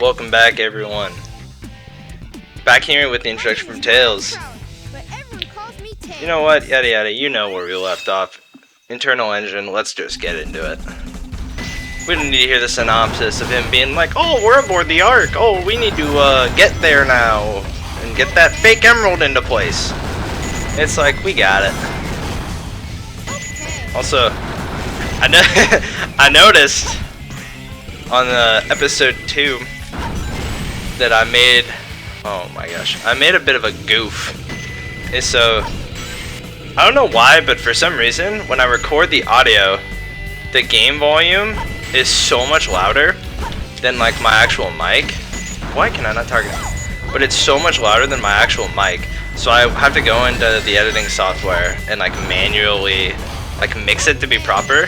Welcome back, everyone. Back here with the introduction from Tails. You know what? Yada yada. You know where we left off. Internal engine. Let's just get into it. We don't need to hear the synopsis of him being like, "Oh, we're aboard the Ark. Oh, we need to get there now and get that fake emerald into place." It's like, we got it. Also, I noticed on episode 2 that I made, oh my gosh, I made a bit of a goof. And so, I don't know why, but for some reason, when I record the audio, the game volume is so much louder than like my actual mic. Why can I not target it? But it's so much louder than my actual mic. So I have to go into the editing software and like manually like mix it to be proper.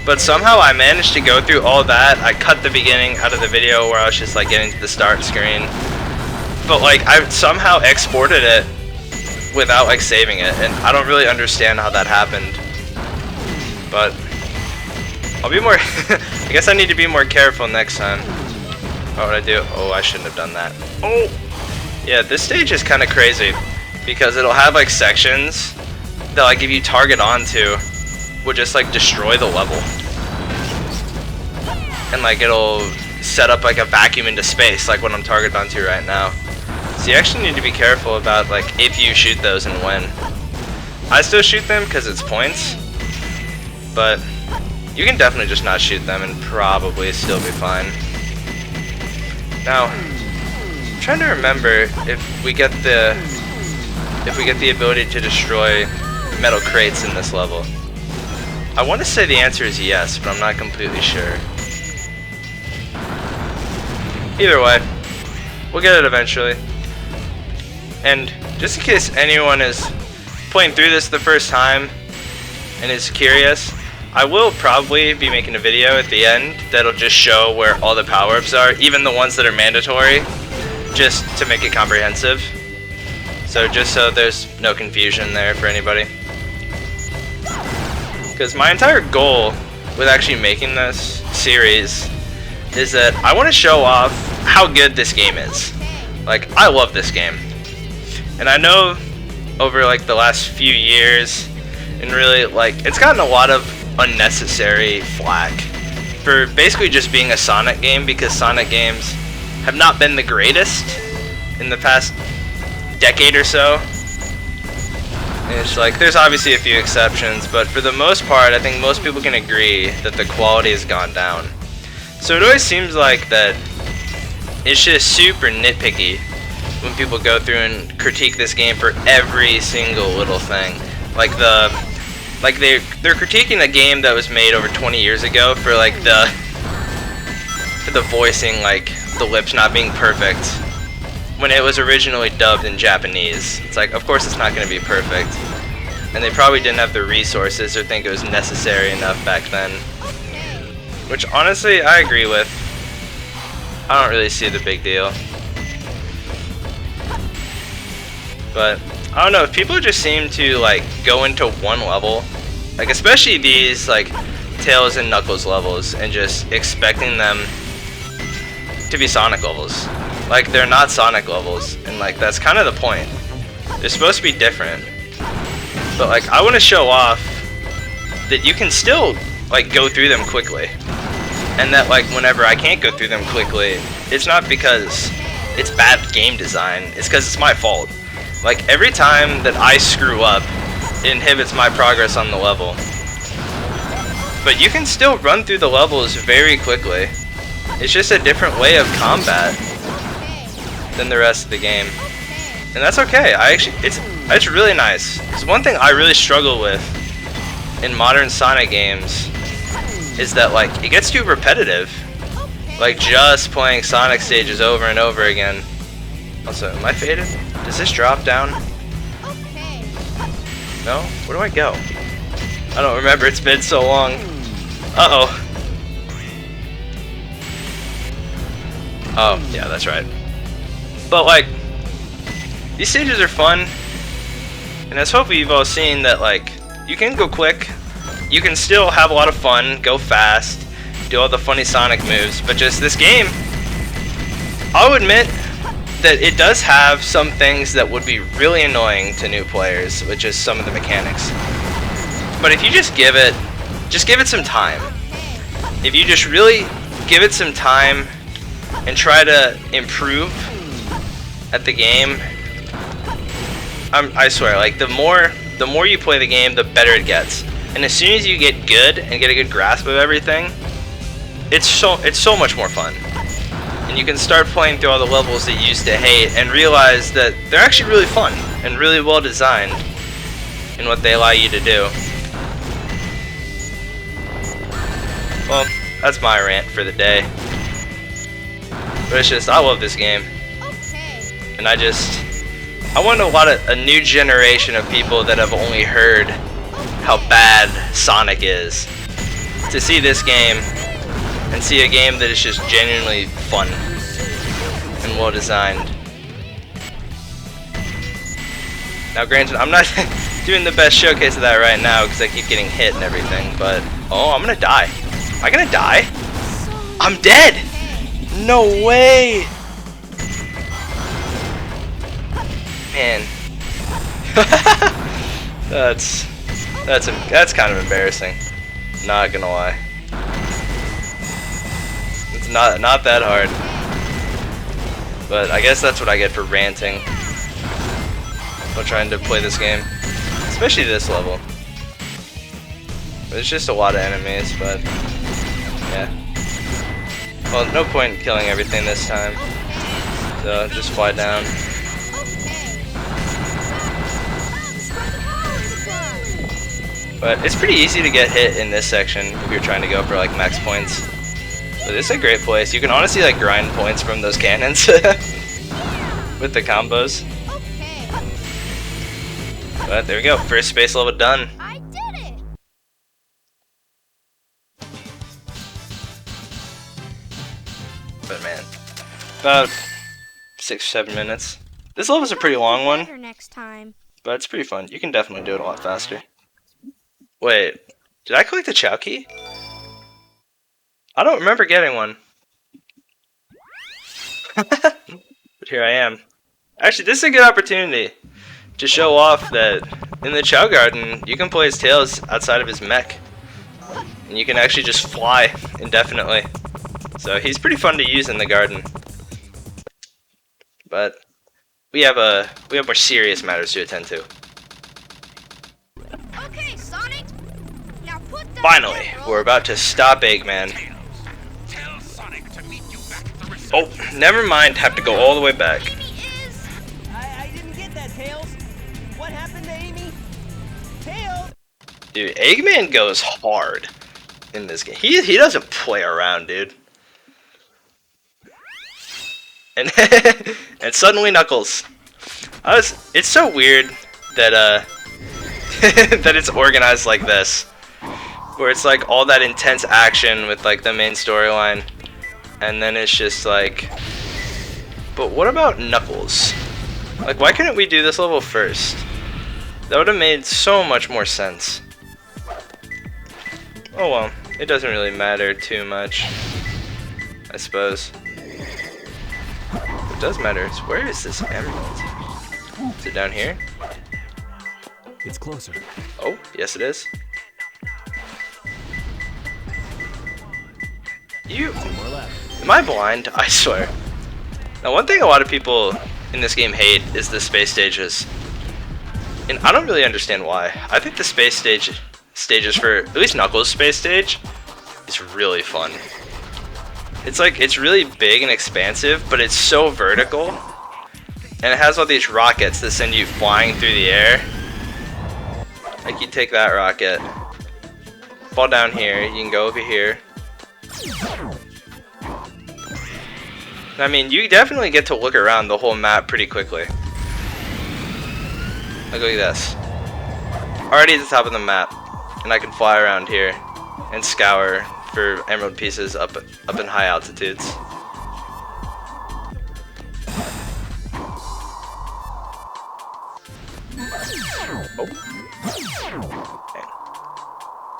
But somehow I managed to go through all that. I cut the beginning out of the video where I was just like getting to the start screen. But like I somehow exported it without like saving it, and I don't really understand how that happened. But I'll be more I guess I need to be more careful next time. What would I do? Oh, I shouldn't have done that. Oh! Yeah, this stage is kind of crazy because it'll have like sections that like if you target onto will just like destroy the level. And like it'll set up like a vacuum into space like what I'm targeted onto right now. So you actually need to be careful about like if you shoot those and when. I still shoot them because it's points, but you can definitely just not shoot them and probably still be fine. Now, I'm trying to remember if we get the ability to destroy metal crates in this level. I want to say the answer is yes, but I'm not completely sure. Either way, we'll get it eventually. And just in case anyone is playing through this the first time and is curious, I will probably be making a video at the end that'll just show where all the power-ups are, even the ones that are mandatory, just to make it comprehensive. So just so there's no confusion there for anybody. Because my entire goal with actually making this series is that I want to show off how good this game is. Like, I love this game. And I know over like the last few years, and really like, it's gotten a lot of unnecessary flack for basically just being a Sonic game, because Sonic games have not been the greatest in the past decade or so. And it's like, there's obviously a few exceptions, but for the most part, I think most people can agree that the quality has gone down. So it always seems like that it's just super nitpicky when people go through and critique this game for every single little thing. Like they're critiquing a game that was made over 20 years ago for like the voicing, like the lips not being perfect, when it was originally dubbed in Japanese. It's like, of course it's not going to be perfect. And they probably didn't have the resources or think it was necessary enough back then. Which honestly, I agree with. I don't really see the big deal. But, I don't know, if people just seem to like go into one level, like especially these like Tails and Knuckles levels, and just expecting them to be Sonic levels. Like, they're not Sonic levels, and like that's kind of the point. They're supposed to be different. But like, I want to show off that you can still like go through them quickly. And that like whenever I can't go through them quickly, it's not because it's bad game design, it's because it's my fault. Like, every time that I screw up, it inhibits my progress on the level. But you can still run through the levels very quickly. It's just a different way of combat than the rest of the game, and that's okay. It's really nice. Because one thing I really struggle with in modern Sonic games is that like it gets too repetitive. Like just playing Sonic stages over and over again. Also, am I faded? Does this drop down? No? Where do I go? I don't remember. It's been so long. Uh-oh. Oh, yeah, that's right. But like, these stages are fun, and as hopefully you've all seen that like, you can go quick, you can still have a lot of fun, go fast, do all the funny Sonic moves, but just this game I'll admit that it does have some things that would be really annoying to new players, which is some of the mechanics. But if you just give it some time. If you just really give it some time and try to improve at the game, I swear, like the more you play the game, the better it gets. And as soon as you get good and get a good grasp of everything, it's so much more fun. And you can start playing through all the levels that you used to hate and realize that they're actually really fun and really well designed in what they allow you to do. Well, that's my rant for the day. But it's just, I love this game. And I want a new generation of people that have only heard how bad Sonic is to see this game and see a game that is just genuinely fun and well designed. Now granted, I'm not doing the best showcase of that right now because I keep getting hit and everything, but oh, I'm gonna die. Am I gonna die? I'm dead! No way! Man. That's kind of embarrassing. Not gonna lie. It's not that hard. But I guess that's what I get for ranting while trying to play this game. Especially this level. There's just a lot of enemies, but yeah. Well, no point in killing everything this time. So just fly down. But it's pretty easy to get hit in this section if you're trying to go for like max points. But this is a great place. You can honestly like grind points from those cannons with the combos. But there we go, first space level done. I did it. But man, about 6 or 7 minutes. This level's a pretty long one, Next time. but it's pretty fun. You can definitely do it a lot faster. Wait, did I collect the Chao key? I don't remember getting one. But here I am. Actually, this is a good opportunity to show off that in the Chao Garden, you can play as Tails outside of his mech. And you can actually just fly indefinitely. So he's pretty fun to use in the garden. But we have more serious matters to attend to. Okay, Sonic. Now put that Finally, we're about to stop Eggman. Tell Sonic to meet you back at the reception. Oh, never mind, have to go all the way back. Amy is. I didn't get that, Tails. What happened to Amy? Tails! Dude, Eggman goes hard in this game. He doesn't play around, dude. And and suddenly Knuckles. It's so weird that that it's organized like this, where it's like all that intense action with like the main storyline, and then it's just like, but what about Knuckles? Like, why couldn't we do this level first? That would have made so much more sense. Oh well, it doesn't really matter too much, I suppose. What does matter is, where is this emerald? Is it down here? It's closer. Oh, yes it is. More left. Am I blind? I swear. Now, one thing a lot of people in this game hate is the space stages. And I don't really understand why. I think the space stages for, at least Knuckles' space stage, is really fun. It's like, it's really big and expansive, but it's so vertical. And it has all these rockets that send you flying through the air. Like, you take that rocket, fall down here, you can go over here. I mean, you definitely get to look around the whole map pretty quickly. Look at this. Already at the top of the map, and I can fly around here and scour for emerald pieces up in high altitudes.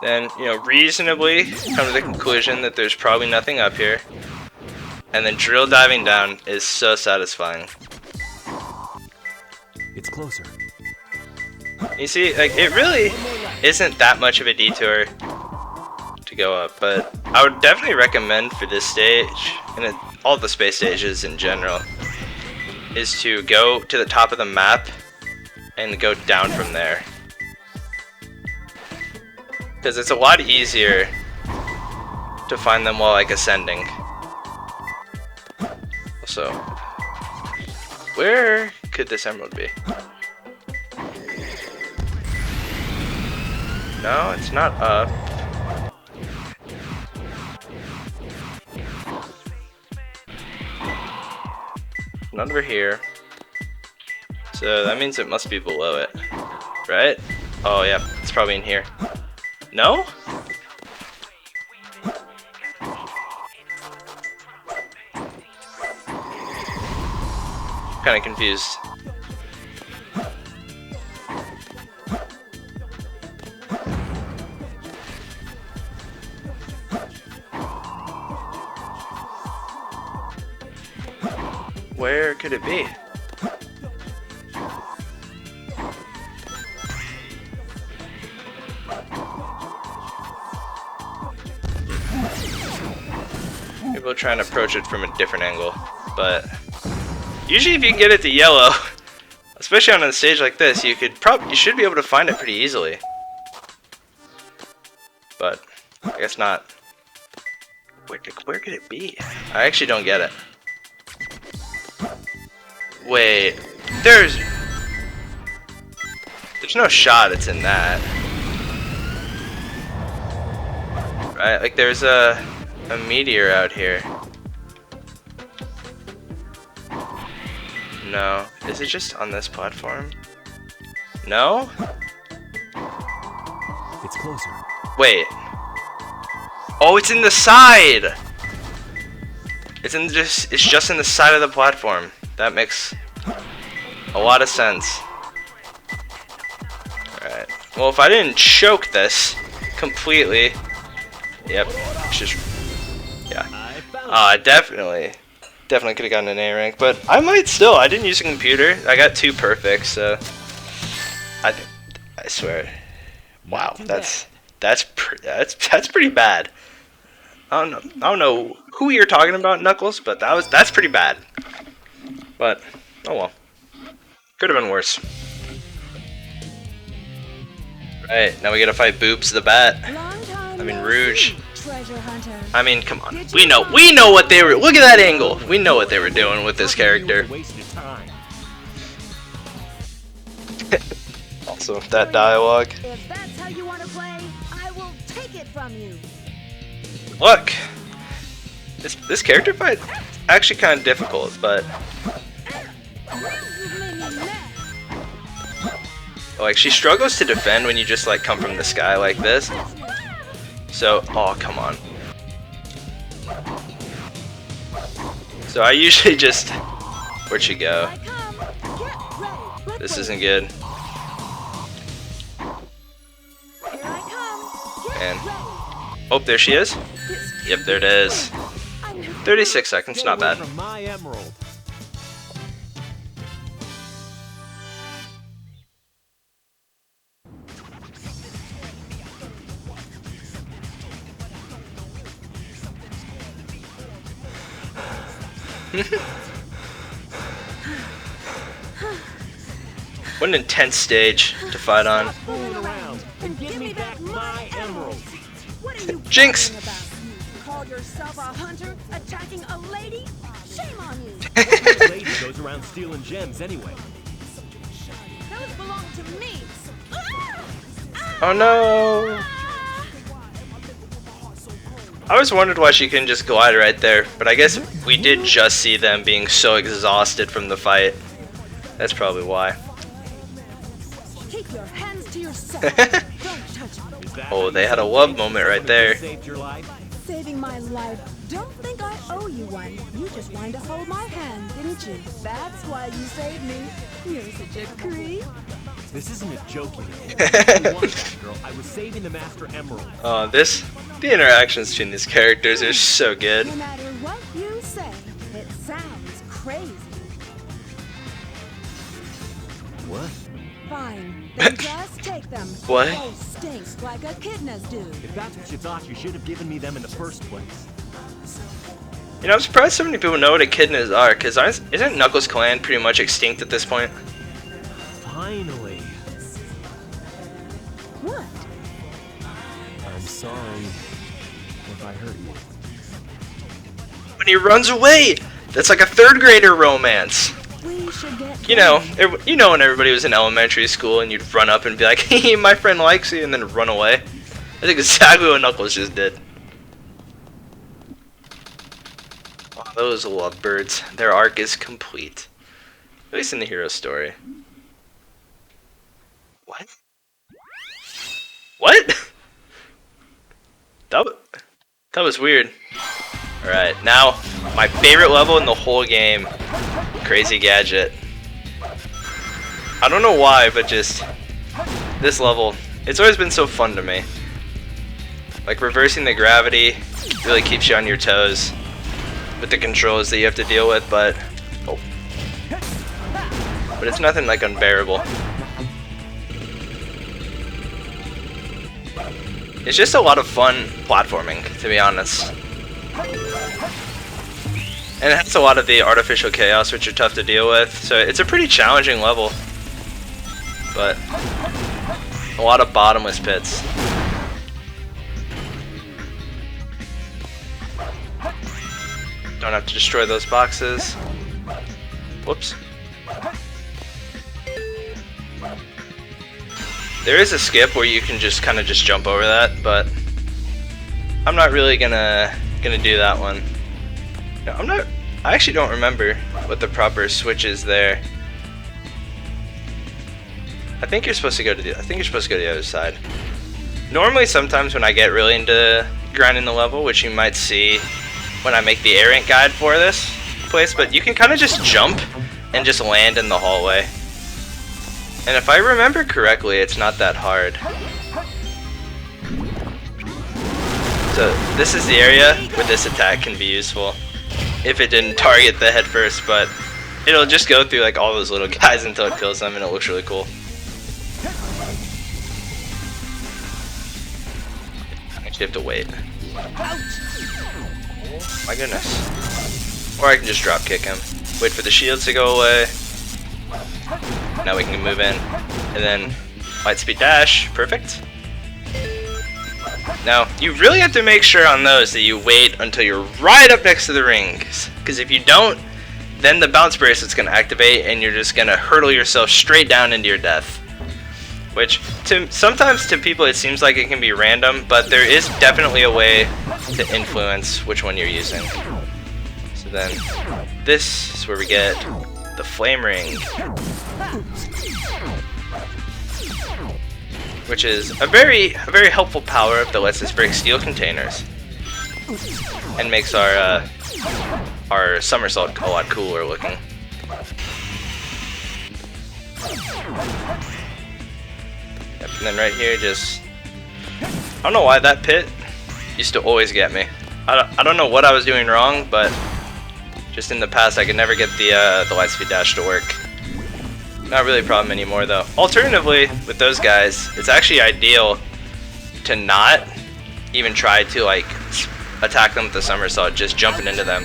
Then, you know, reasonably come to the conclusion that there's probably nothing up here. And then drill diving down is so satisfying. It's closer. You see, like, it really isn't that much of a detour to go up, but I would definitely recommend for this stage, and all the space stages in general, is to go to the top of the map and go down from there. Because it's a lot easier to find them while, like, ascending. So, where could this emerald be? No, it's not up. Not over here. So that means it must be below it, right? Oh yeah, it's probably in here. No? Kind of confused. Where could it be? Maybe we'll try and approach it from a different angle, but usually if you can get it to yellow, especially on a stage like this, you should be able to find it pretty easily. But I guess not. Where could it be? I actually don't get it. Wait, there's no shot it's in that. Right, like there's a meteor out here. No, is it just on this platform? No? It's closer. Wait. Oh, it's in the side. It's just in the side of the platform. That makes a lot of sense. Alright. Well, if I didn't choke this completely. Yep. It's just. Yeah. I definitely could have gotten an A rank, but I might still. I didn't use a computer. I got 2 perfect, so. I swear. Wow. That's pretty bad. I don't know who you're talking about, Knuckles, but that's pretty bad. But, oh well. Could have been worse. Right, now we gotta fight Boobs the Bat. I mean, Rouge. I mean, come on. We know what they were. Look at that angle. We know what they were doing with this character. Also, that dialogue. If that's how you want to play, I will take it from you. Look, this character fight actually kind of difficult, but. Like, she struggles to defend when you just, like, come from the sky like this. So, oh, come on. So I usually just... Where'd she go? This isn't good. And... Oh, there she is. Yep, there it is. 36 seconds, not bad. What an intense stage to fight on. Jinx! Call yourself a hunter attacking a lady? Shame on you. Lady goes around stealing gems anyway. Those belong to me. Oh no! I always wondered why she couldn't just glide right there, but I guess we did just see them being so exhausted from the fight. That's probably why. Keep your hands to yourself. Don't touch me. Oh, they had a love moment right there. Saving my life. Don't think I owe you one. You just wanted to hold my hand, didn't you? That's why you saved me. You're such a creep. This isn't a joke, you know. Girl, I was saving the Master Emerald. Oh, the interactions between these characters are so good. No matter what you say. crazy. What? Fine, then just take them. What? They stink like echidnas do. If that's what you thought, you should have given me them in the first place. You know, I'm surprised so many people know what echidnas are, because isn't Knuckles' clan pretty much extinct at this point? Finally. What? I'm sorry if I hurt you. When he runs away! That's like a third grader romance. We should get You know when everybody was in elementary school and you'd run up and be like, hey, my friend likes you, and then run away. I think exactly what Knuckles just did. Wow, those lovebirds. Their arc is complete. At least in the hero story. What? What? That was weird. Alright, now my favorite level in the whole game. Crazy Gadget. I don't know why, but just this level, it's always been so fun to me. Like reversing the gravity really keeps you on your toes with the controls that you have to deal with, but it's nothing like unbearable. It's just a lot of fun platforming, to be honest. And it has a lot of the artificial chaos, which are tough to deal with, so it's a pretty challenging level. But a lot of bottomless pits. Don't have to destroy those boxes. Whoops. There is a skip where you can just kind of just jump over that, but I'm not really gonna do that one. No, I actually don't remember what the proper switch is there. I think you're supposed to go to the other side. Normally, sometimes when I get really into grinding the level, which you might see when I make the errant guide for this place, but you can kind of just jump and just land in the hallway. And if I remember correctly, it's not that hard. So this is the area where this attack can be useful. If it didn't target the head first, but it'll just go through like all those little guys until it kills them, and it looks really cool. Actually have to wait. Oh my goodness. Or I can just drop kick him. Wait for the shields to go away. Now we can move in. And then light speed dash. Perfect. Now, you really have to make sure on those that you wait until you're right up next to the rings. Because if you don't, then the bounce bracelet's going to activate and you're just going to hurtle yourself straight down into your death. Which, sometimes to people it seems like it can be random, but there is definitely a way to influence which one you're using. So then, this is where we get the flame ring. Which is a very helpful power-up that lets us break steel containers. And makes our somersault a lot cooler looking. Yep, and then right here, just... I don't know why that pit used to always get me. I don't know what I was doing wrong, but just in the past I could never get the light speed dash to work. Not really a problem anymore though. Alternatively, with those guys, it's actually ideal to not even try to like attack them with the somersault, just jumping into them.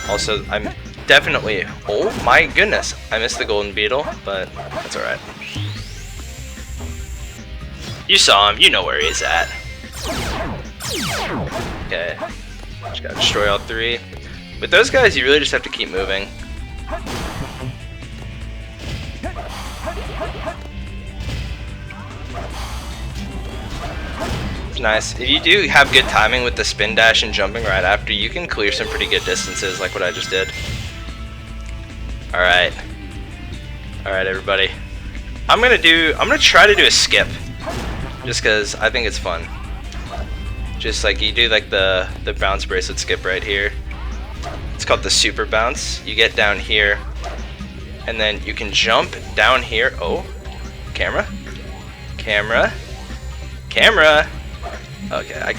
Also, I'm definitely, oh my goodness, I missed the golden beetle, but that's alright. You saw him, you know where he's at. Okay, just gotta destroy all three. With those guys, you really just have to keep moving. It's nice. If you do have good timing with the spin dash and jumping right after, you can clear some pretty good distances like what I just did. Alright. Alright everybody. I'm gonna try to do a skip. Just cause I think it's fun. Just like you do like the bounce bracelet skip right here. It's called the super bounce. You get down here and then you can jump down here. Oh, camera. Okay,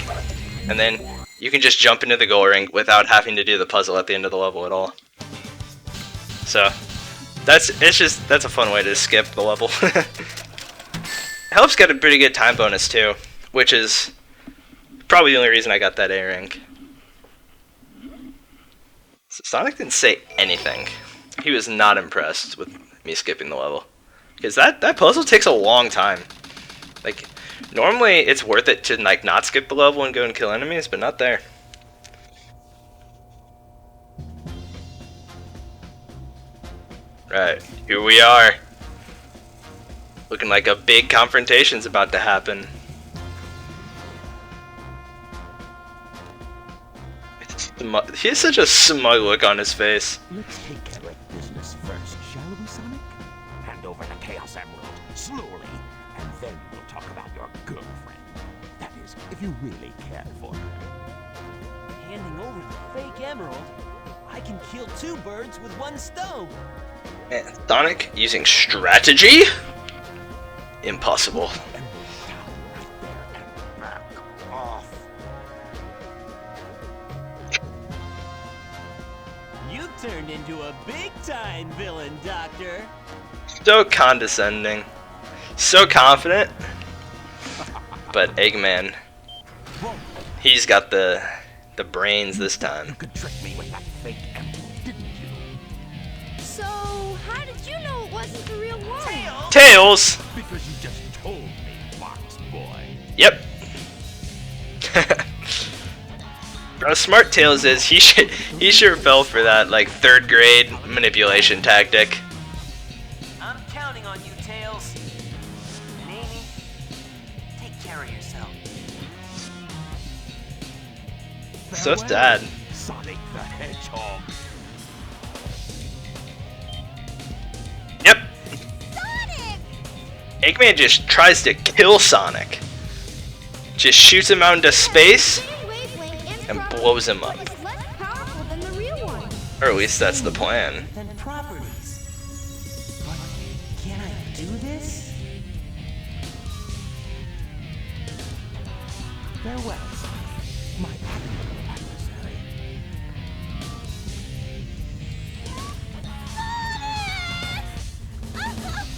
and then you can just jump into the goal ring without having to do the puzzle at the end of the level at all. So that's a fun way to skip the level. Help's got a pretty good time bonus too, which is probably the only reason I got that A rank. So Sonic didn't say anything. He was not impressed with me skipping the level. Because that puzzle takes a long time. Like, normally it's worth it to like not skip the level and go and kill enemies, but not there. Right, here we are. Looking like a big confrontation's about to happen. He has such a smug look on his face. Let's take care of business first, shall we, Sonic? Hand over the Chaos Emerald, slowly, and then we'll talk about your girlfriend. That is, if you really care for her. Handing over the fake emerald? I can kill 2 birds with 1 stone. Man, Sonic using strategy? Impossible. Emerald down right there and back off. You turned into a big-time villain, Doctor. So condescending. So confident. But Eggman, he's got the brains this time. You could trick me with that fake emerald, didn't you? So, how did you know it wasn't the real one? Tails! Because you just told me, Fox Boy. Yep. How smart Tails is, he sure fell for that like 3rd grade manipulation tactic. I'm counting on you, Tails. And Amy, take care of yourself. So sad. Sonic the Hedgehog. Yep. Sonic! Eggman just tries to kill Sonic. Just shoots him out into space and blows him up. It's less powerful than the real one. Or at least that's the plan. Then properties. But can I do this? Farewell, Sonic, my admirable adversary.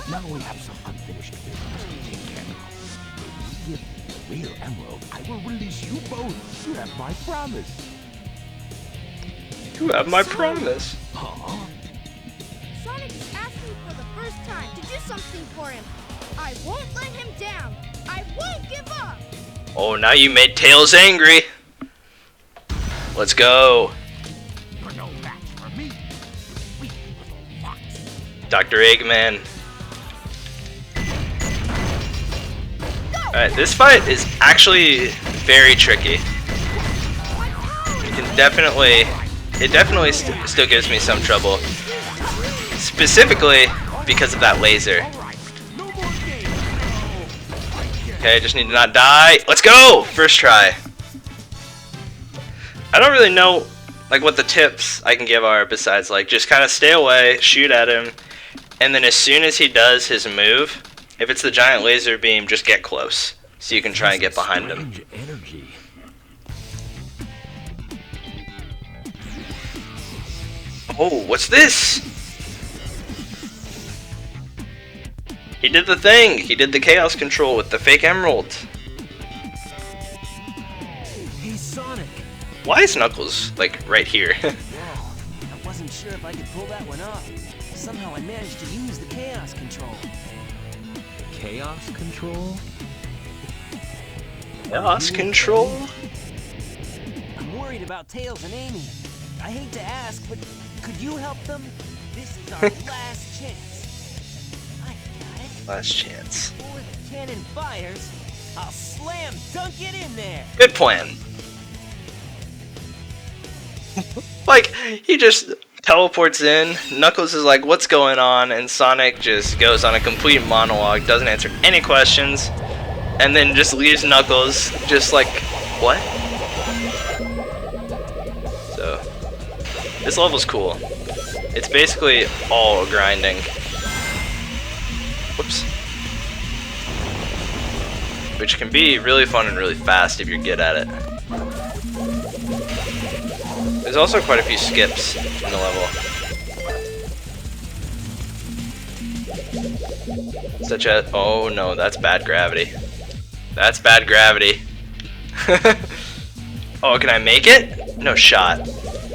Now we have some unfinished business to take care of. If you give me the real emerald, I will release you both. You have my promise. You have my promise. Huh? Sonic is asking for the first time to do something for him. I won't let him down. I won't give up. Oh, now you made Tails angry. Let's go. You're no match for me. Weak little fox. Dr. Eggman. Alright, this fight is actually very tricky. It definitely still gives me some trouble. Specifically because of that laser. Okay, I just need to not die. Let's go! First try. I don't really know like what the tips I can give are besides like just kind of stay away, shoot at him, and then as soon as he does his move, if it's the giant laser beam, just get close so you can try and get behind him. Energy. Oh, what's this? He did the thing! He did the chaos control with the fake emerald. Hey, Sonic. Why is Knuckles, like, right here? Wow, I wasn't sure if I could pull that one off. Somehow I managed to use the chaos control. Chaos control? Chaos control? I'm worried about Tails and Amy. I hate to ask, but could you help them? This is our last chance. I got it. Last chance. Before the cannon fires, I'll slam dunk it in there. Good plan. Like, he just teleports in, Knuckles is like, what's going on? And Sonic just goes on a complete monologue, doesn't answer any questions, and then just leaves Knuckles just like, what? So, this level's cool. It's basically all grinding. Whoops. Which can be really fun and really fast if you're good at it. There's also quite a few skips in the level. Such as, oh no, that's bad gravity. That's bad gravity. Oh, can I make it? No shot.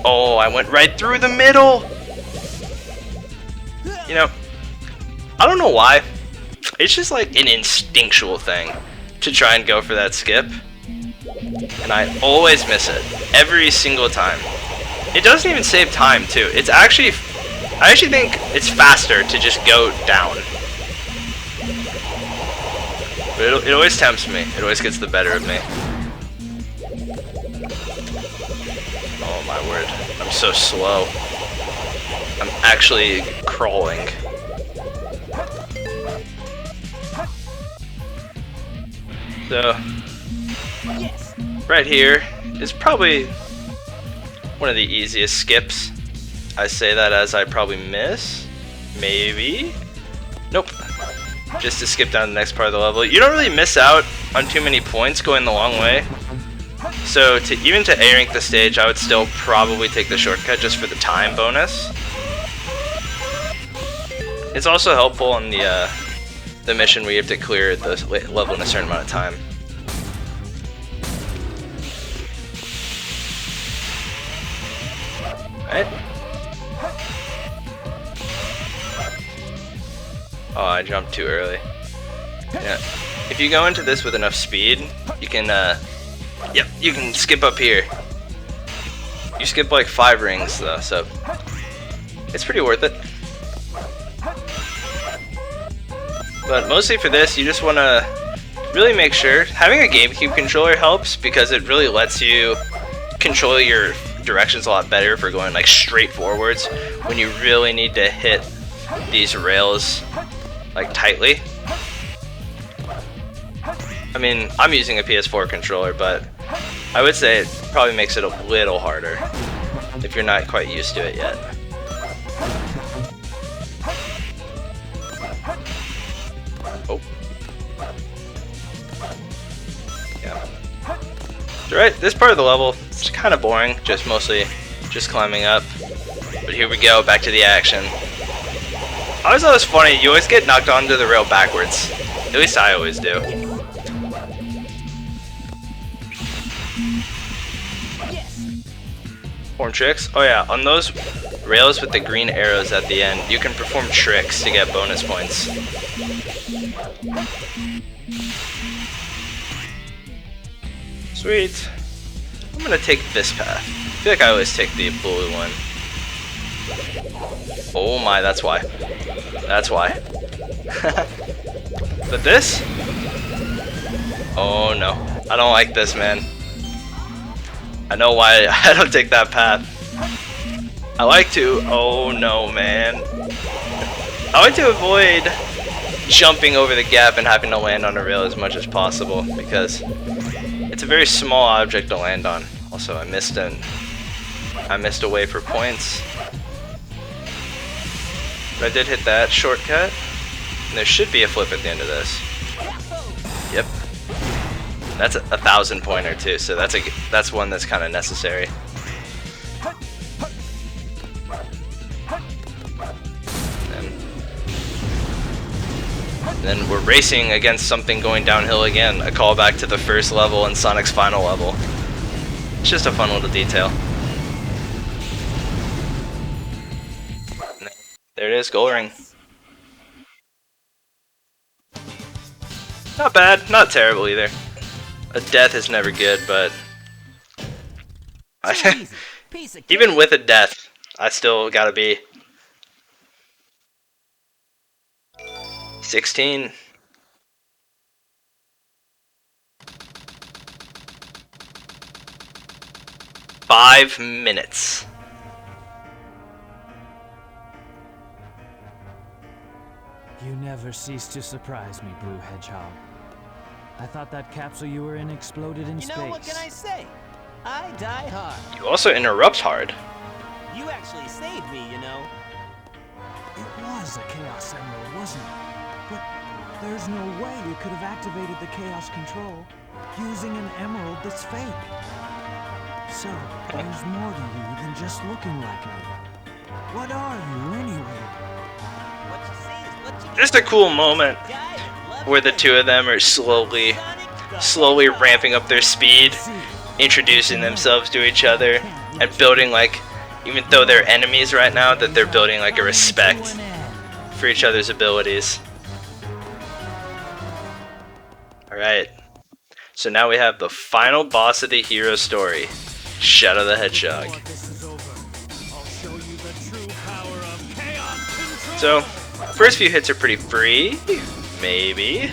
Oh, I went right through the middle. You know, I don't know why. It's just like an instinctual thing to try and go for that skip. And I always miss it. Every single time. It doesn't even save time too. It's actually, I actually think it's faster to just go down. But it always tempts me. It always gets the better of me. Oh my word. I'm so slow. I'm actually crawling. So, right here is probably one of the easiest skips. I say that as I probably miss. Maybe? Nope. Just to skip down to the next part of the level. You don't really miss out on too many points going the long way. So even to A rank the stage, I would still probably take the shortcut just for the time bonus. It's also helpful on the mission where you have to clear the level in a certain amount of time. Right? Oh, I jumped too early. Yeah. If you go into this with enough speed, you can, yep, you can skip up here. You skip like 5 rings though, so it's pretty worth it. But mostly for this, you just want to really make sure having a GameCube controller helps because it really lets you control your directions a lot better for going like straight forwards when you really need to hit these rails like tightly. I mean, I'm using a PS4 controller, but I would say it probably makes it a little harder if you're not quite used to it yet. Oh. Yeah. Right, this part of the level, it's kind of boring, just mostly just climbing up. But here we go, back to the action. I always thought it was funny, you always get knocked onto the rail backwards. At least I always do. Perform tricks? Oh yeah, on those rails with the green arrows at the end, you can perform tricks to get bonus points. Sweet. I'm gonna take this path. I feel like I always take the blue one. Oh my, that's why. That's why. But this? Oh no. I don't like this, man. I know why I don't take that path. I like to... Oh no, man. I like to avoid jumping over the gap and having to land on a rail as much as possible because it's a very small object to land on. Also, I missed a way for points. But I did hit that shortcut. And there should be a flip at the end of this. Yep. That's a 1,000 pointer too, so that's one that's kind of necessary. And then we're racing against something going downhill again. A callback to the first level and Sonic's final level. It's just a fun little detail. There it is, goal ring. Not bad, not terrible either. A death is never good, but even with a death, I still gotta be 16. Five minutes. You never cease to surprise me, Blue Hedgehog. I thought that capsule you were in exploded in space. You know, what can I say? I die hard. You also interrupt hard. You actually saved me, you know. It was a Chaos Emerald, wasn't it? But there's no way you could have activated the Chaos Control using an emerald that's fake. So, there's more to you than just looking like me. What are you, anyway? What you say is what you Just a cool moment where the two of them are slowly ramping up their speed, introducing themselves to each other, and building, like, even though they're enemies right now, that they're building like a respect for each other's abilities. Alright, so now we have the final boss of the hero story, Shadow the Hedgehog. So, first few hits are pretty free, maybe.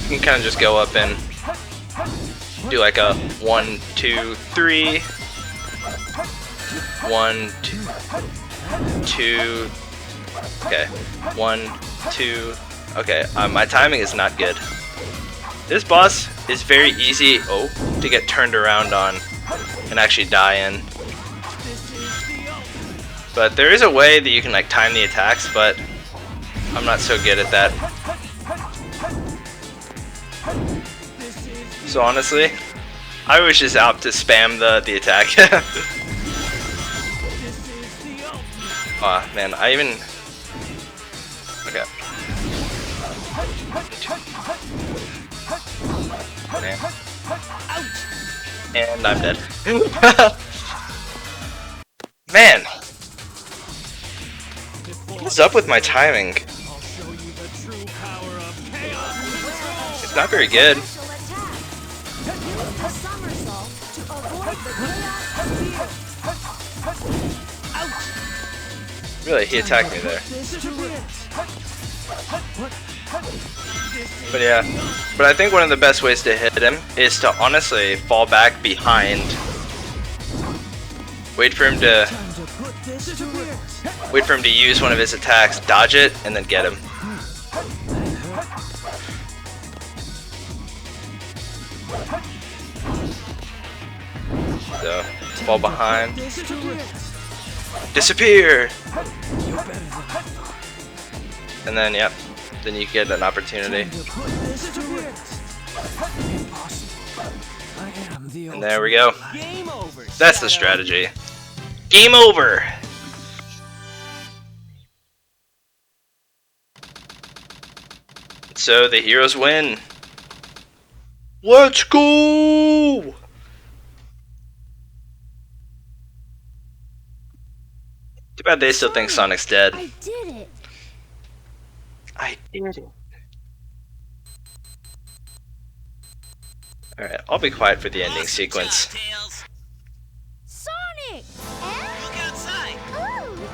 You can kind of just go up and do like a 1, 2, 3, 1, 2, okay, 1, 2, okay, my timing is not good. This boss is very easy, to get turned around on and actually die in. But there is a way that you can like time the attacks, but I'm not so good at that. So honestly, I was just out to spam the attack. Aw, man, I even... Okay. Man. And I'm dead. Man! What's up with my timing? It's not very good. Really, he attacked me there. But yeah, but I think one of the best ways to hit him is to honestly fall back behind. Wait for him to use one of his attacks, dodge it, and then get him. So, fall behind. Disappear! And then, yep, then you get an opportunity. And there we go. That's the strategy. Game over! So the heroes win. Let's go! Too bad they still think Sonic's dead. I did it. I did it. Alright, I'll be quiet for the ending sequence. Sonic! Look outside! Ooh!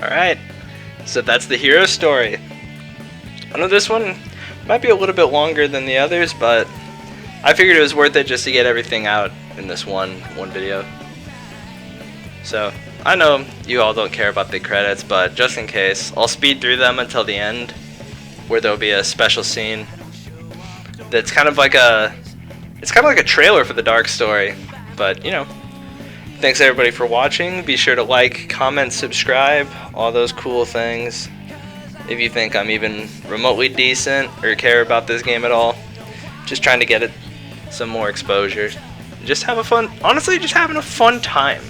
Alright, so that's the hero story. I know this one might be a little bit longer than the others, but I figured it was worth it just to get everything out in this one video. So, I know you all don't care about the credits, but just in case, I'll speed through them until the end, where there'll be a special scene that's kind of like a trailer for the Dark Story, but you know. Thanks everybody for watching. Be sure to like, comment, subscribe, all those cool things. If you think I'm even remotely decent or care about this game at all, just trying to get it some more exposure. Just have a fun, honestly, just having a fun time.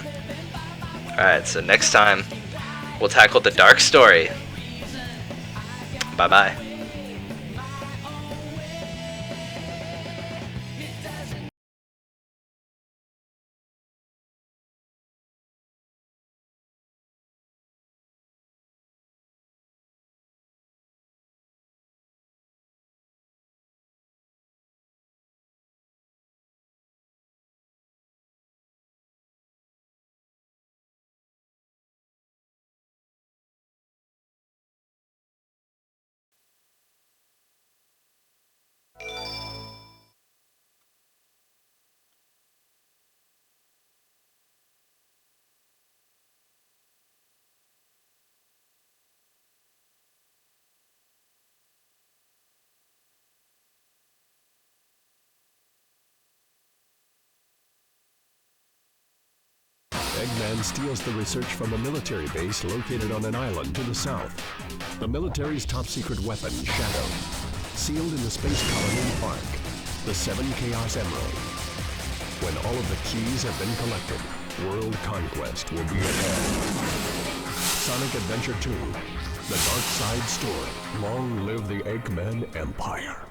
Alright, so next time we'll tackle the Dark Story. Bye bye. Eggman steals the research from a military base located on an island to the south. The military's top-secret weapon, Shadow, sealed in the space colony Ark, the 7 Chaos Emerald. When all of the keys have been collected, world conquest will be ahead. Sonic Adventure 2, The Dark Side Story. Long live the Eggman Empire.